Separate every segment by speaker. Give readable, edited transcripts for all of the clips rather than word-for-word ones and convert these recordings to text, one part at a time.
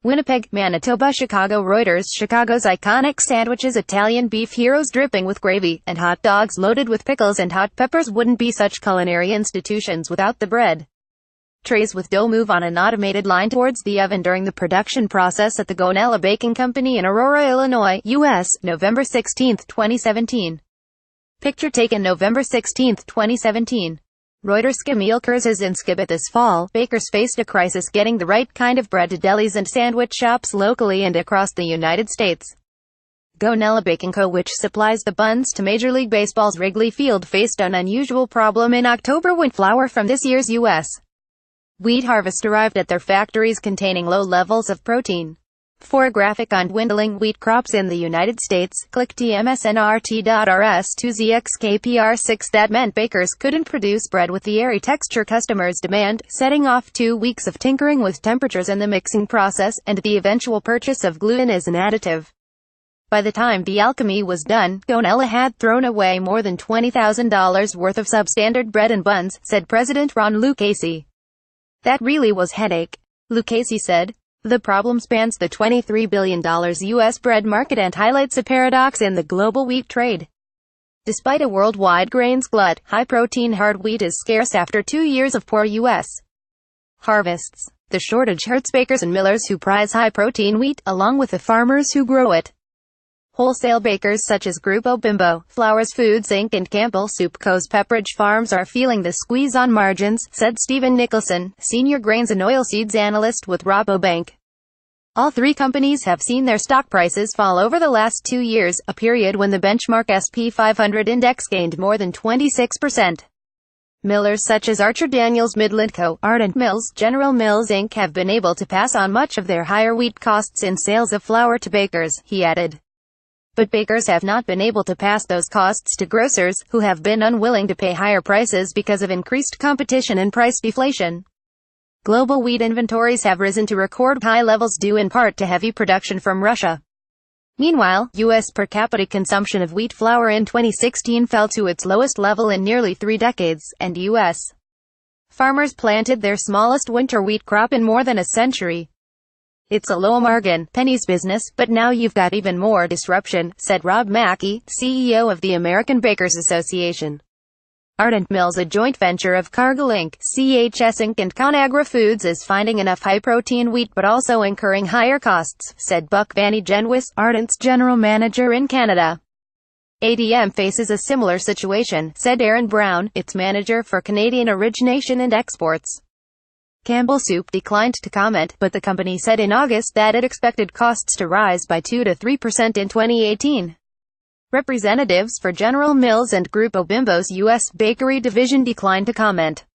Speaker 1: Winnipeg, Manitoba. Chicago Reuters. Chicago's iconic sandwiches, Italian beef heroes dripping with gravy, and hot dogs loaded with pickles and hot peppers wouldn't be such culinary institutions without the bread. Trays with dough move on an automated line towards the oven during the production process at the Gonnella Baking Company in Aurora, Illinois, U.S., November 16, 2017. Picture taken November 16, 2017. REUTERSKamil KrzaczynskiBut. This fall, bakers faced a crisis getting the right kind of bread to delis and sandwich shops locally and across the United States. Gonnella Baking Co., which supplies the buns to Major League Baseball's Wrigley Field, faced an unusual problem in October when flour from this year's U.S. wheat harvest arrived at their factories containing low levels of protein. For a graphic on dwindling wheat crops in the United States, click tmsnrt.rs2zxkpr6. That meant bakers couldn't produce bread with the airy texture customers demand, setting off 2 weeks of tinkering with temperatures in the mixing process, and the eventual purchase of gluten as an additive. By the time the alchemy was done, Gonnella had thrown away more than $20,000 worth of substandard bread and buns, said President Ron Lucchese. That really was headache, Lucchese said. The problem spans the $23 billion U.S. bread market and highlights a paradox in the global wheat trade. Despite a worldwide grains glut, high-protein hard wheat is scarce after 2 years of poor U.S. harvests. The shortage hurts bakers and millers who prize high-protein wheat, along with the farmers who grow it. Wholesale bakers such as Grupo Bimbo, Flowers Foods Inc. and Campbell Soup Co.'s Pepperidge Farms are feeling the squeeze on margins, said Stephen Nicholson, senior grains and oilseeds analyst with Rabobank. All three companies have seen their stock prices fall over the last 2 years, a period when the benchmark SP 500 index gained more than 26%. Millers such as Archer Daniels Midland Co., Ardent Mills, General Mills Inc. have been able to pass on much of their higher wheat costs in sales of flour to bakers, he added. But bakers have not been able to pass those costs to grocers, who have been unwilling to pay higher prices because of increased competition and price deflation. Global wheat inventories have risen to record high levels due in part to heavy production from Russia. Meanwhile, U.S. per capita consumption of wheat flour in 2016 fell to its lowest level in nearly 3 decades, and U.S. farmers planted their smallest winter wheat crop in more than a century. It's a low-margin, pennies business, but now you've got even more disruption, said Rob Mackey, CEO of the American Bakers Association. Ardent Mills, a joint venture of Cargill Inc., CHS Inc. and Conagra Foods, is finding enough high-protein wheat but also incurring higher costs, said Buck Vanny Genwis, Ardent's general manager in Canada. ADM faces a similar situation, said Aaron Brown, its manager for Canadian origination and exports. Campbell Soup declined to comment, but the company said in August that it expected costs to rise by 2 to 3% in 2018. Representatives for General Mills and Grupo Bimbo's U.S. bakery division declined to comment.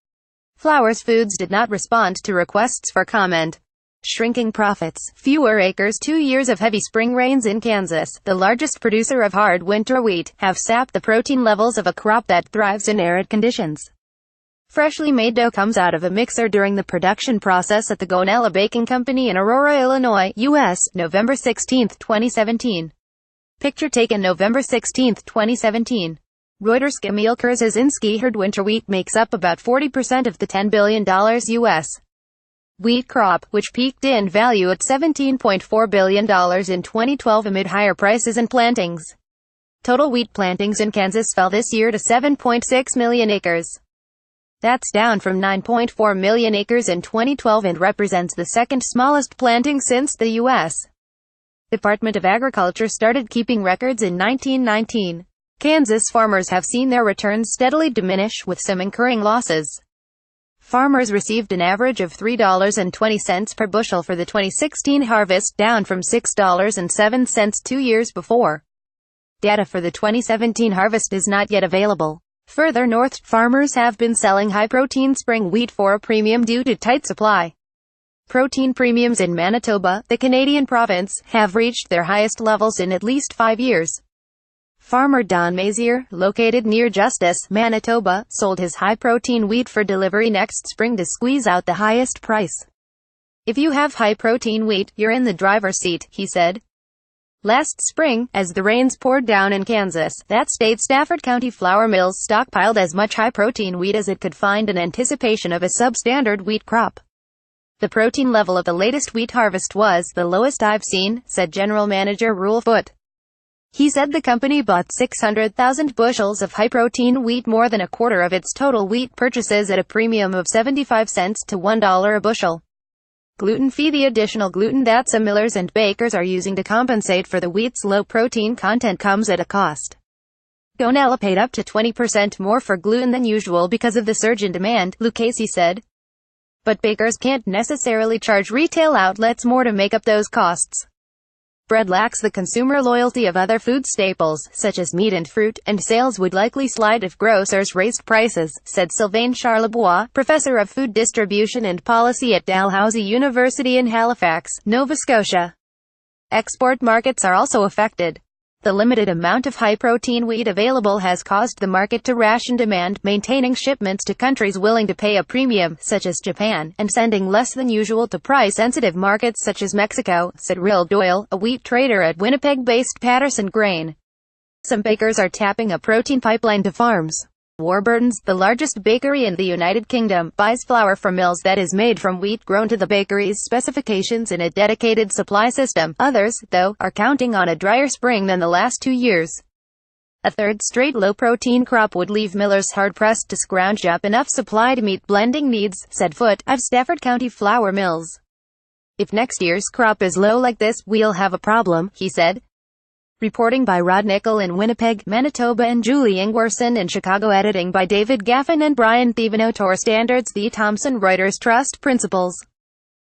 Speaker 1: Flowers Foods did not respond to requests for comment. Shrinking profits, fewer acres. 2 years of heavy spring rains in Kansas, the largest producer of hard winter wheat, have sapped the protein levels of a crop that thrives in arid conditions. Freshly made dough comes out of a mixer during the production process at the Gonnella Baking Company in Aurora, Illinois, U.S., November 16, 2017. Picture taken November 16, 2017. REUTERSKamil KrzaczynskiBut. Winter wheat makes up about 40% of the $10 billion U.S. wheat crop, which peaked in value at $17.4 billion in 2012 amid higher prices and plantings. Total wheat plantings in Kansas fell this year to 7.6 million acres. That's down from 9.4 million acres in 2012 and represents the second smallest planting since the U.S. Department of Agriculture started keeping records in 1919. Kansas farmers have seen their returns steadily diminish, with some incurring losses. Farmers received an average of $3.20 per bushel for the 2016 harvest, down from $6.07 2 years before. Data for the 2017 harvest is not yet available. Further north, farmers have been selling high-protein spring wheat for a premium due to tight supply. Protein premiums in Manitoba, the Canadian province, have reached their highest levels in at least 5 years. Farmer Don Mazier, located near Justice, Manitoba, sold his high-protein wheat for delivery next spring to squeeze out the highest price. If you have high-protein wheat, you're in the driver's seat, he said. Last spring, as the rains poured down in Kansas, that state's Stafford County flour mills stockpiled as much high-protein wheat as it could find in anticipation of a substandard wheat crop. The protein level of the latest wheat harvest was the lowest I've seen, said General Manager Roel Foote. He said the company bought 600,000 bushels of high-protein wheat, more than a quarter of its total wheat purchases, at a premium of 75 cents to $1 a bushel. Gluten-free: the additional gluten that some millers and bakers are using to compensate for the wheat's low protein content comes at a cost. Gonnella paid up to 20% more for gluten than usual because of the surge in demand, Lucchese said. But bakers can't necessarily charge retail outlets more to make up those costs. Bread lacks the consumer loyalty of other food staples, such as meat and fruit, and sales would likely slide if grocers raised prices, said Sylvain Charlebois, professor of food distribution and policy at Dalhousie University in Halifax, Nova Scotia. Export markets are also affected. The limited amount of high-protein wheat available has caused the market to ration demand, maintaining shipments to countries willing to pay a premium, such as Japan, and sending less than usual to price-sensitive markets such as Mexico, said Will Doyle, a wheat trader at Winnipeg-based Patterson Grain. Some bakers are tapping a protein pipeline to farms. Warburton's, the largest bakery in the United Kingdom, buys flour from mills that is made from wheat grown to the bakery's specifications in a dedicated supply system. Others, though, are counting on a drier spring than the last 2 years. A third straight low-protein crop would leave millers hard-pressed to scrounge up enough supply to meet blending needs, said Foote, of Stafford County Flour Mills. If next year's crop is low like this, we'll have a problem, he said. Reporting by Rod Nickel in Winnipeg, Manitoba, and Julie Ingwerson in Chicago. Editing by David Gaffin and Brian Thibodeau. Standards: The Thomson Reuters Trust Principles.